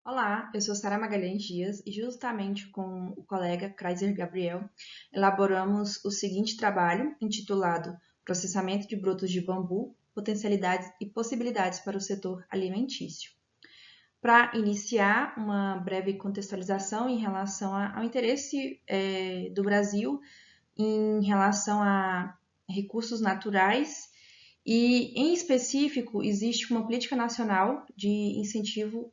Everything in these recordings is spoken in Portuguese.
Olá, eu sou Sara Magalhães Dias e justamente com o colega Kreiser Gabriel elaboramos o seguinte trabalho intitulado Processamento de brotos de bambu, potencialidades e possibilidades para o setor alimentício. Para iniciar, uma breve contextualização em relação ao interesse do Brasil em relação a recursos naturais e, em específico, existe uma política nacional de incentivo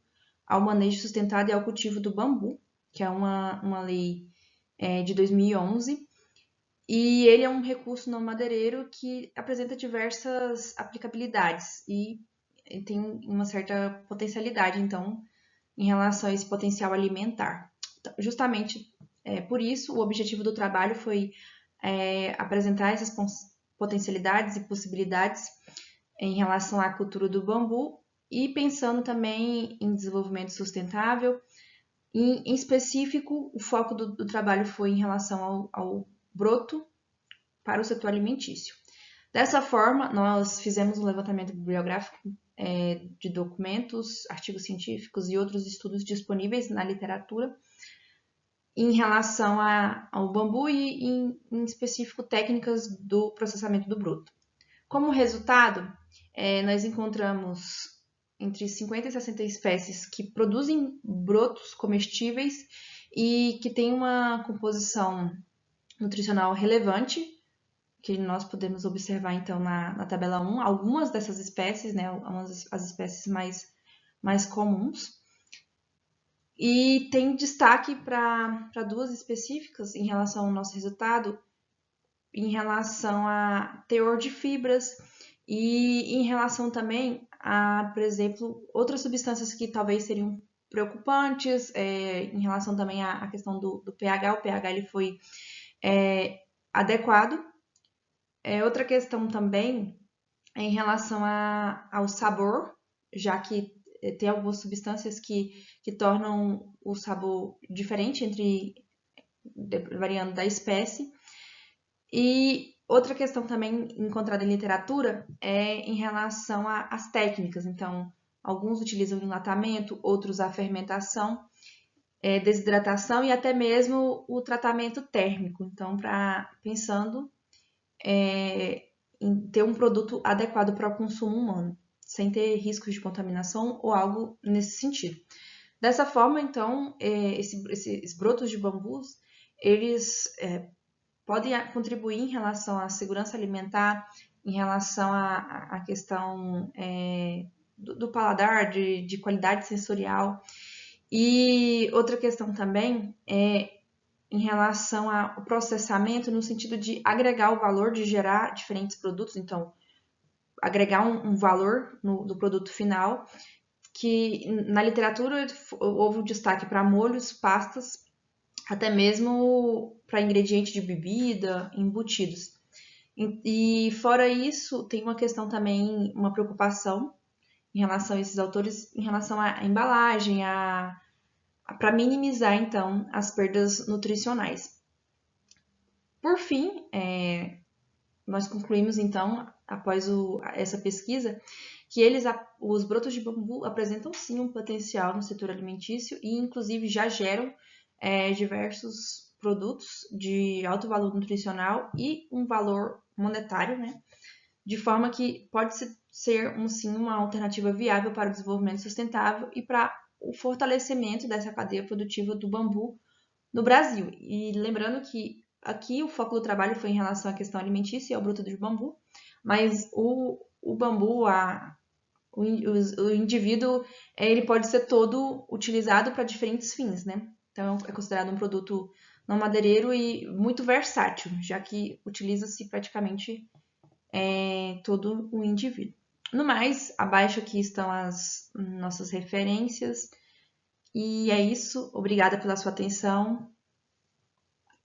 ao manejo sustentado e ao cultivo do bambu, que é uma lei de 2011, e ele é um recurso não madeireiro que apresenta diversas aplicabilidades e tem uma certa potencialidade, então, em relação a esse potencial alimentar. Então, justamente por isso, o objetivo do trabalho foi apresentar essas potencialidades e possibilidades em relação à cultura do bambu e pensando também em desenvolvimento sustentável. Em específico, o foco do trabalho foi em relação ao broto para o setor alimentício. Dessa forma, nós fizemos um levantamento bibliográfico de documentos, artigos científicos e outros estudos disponíveis na literatura em relação ao bambu e, em específico, técnicas do processamento do broto. Como resultado, nós encontramos entre 50 e 60 espécies que produzem brotos comestíveis e que têm uma composição nutricional relevante, que nós podemos observar então na tabela 1, algumas dessas espécies, né, as espécies mais comuns. E tem destaque para duas específicas em relação ao nosso resultado, em relação a teor de fibras e em relação também a, por exemplo, outras substâncias que talvez seriam preocupantes, em relação também à questão do pH. O pH ele foi adequado. Outra questão também é em relação ao sabor, já que tem algumas substâncias que tornam o sabor diferente variando da espécie. E outra questão também encontrada em literatura é em relação às técnicas. Então, alguns utilizam enlatamento, outros a fermentação, desidratação e até mesmo o tratamento térmico. Então, pensando em ter um produto adequado para o consumo humano, sem ter riscos de contaminação ou algo nesse sentido. Dessa forma, então, esses brotos de bambus, eles podem contribuir em relação à segurança alimentar, em relação à questão do paladar, de qualidade sensorial. E outra questão também é em relação ao processamento, no sentido de agregar o valor, de gerar diferentes produtos, então, agregar um valor do produto final, que na literatura houve um destaque para molhos, pastas, até mesmo para ingredientes de bebida, embutidos. E fora isso, tem uma questão também, uma preocupação em relação a esses autores, em relação à embalagem, para minimizar então as perdas nutricionais. Por fim, nós concluímos então, após essa pesquisa, que os brotos de bambu apresentam sim um potencial no setor alimentício e inclusive já geram diversos produtos de alto valor nutricional e um valor monetário, né? De forma que pode ser sim uma alternativa viável para o desenvolvimento sustentável e para o fortalecimento dessa cadeia produtiva do bambu no Brasil. E lembrando que aqui o foco do trabalho foi em relação à questão alimentícia e ao broto de bambu, mas o bambu, o indivíduo, ele pode ser todo utilizado para diferentes fins, né? Então é considerado um produto não madeireiro e muito versátil, já que utiliza-se praticamente todo o indivíduo. No mais, abaixo aqui estão as nossas referências. E é isso. Obrigada pela sua atenção.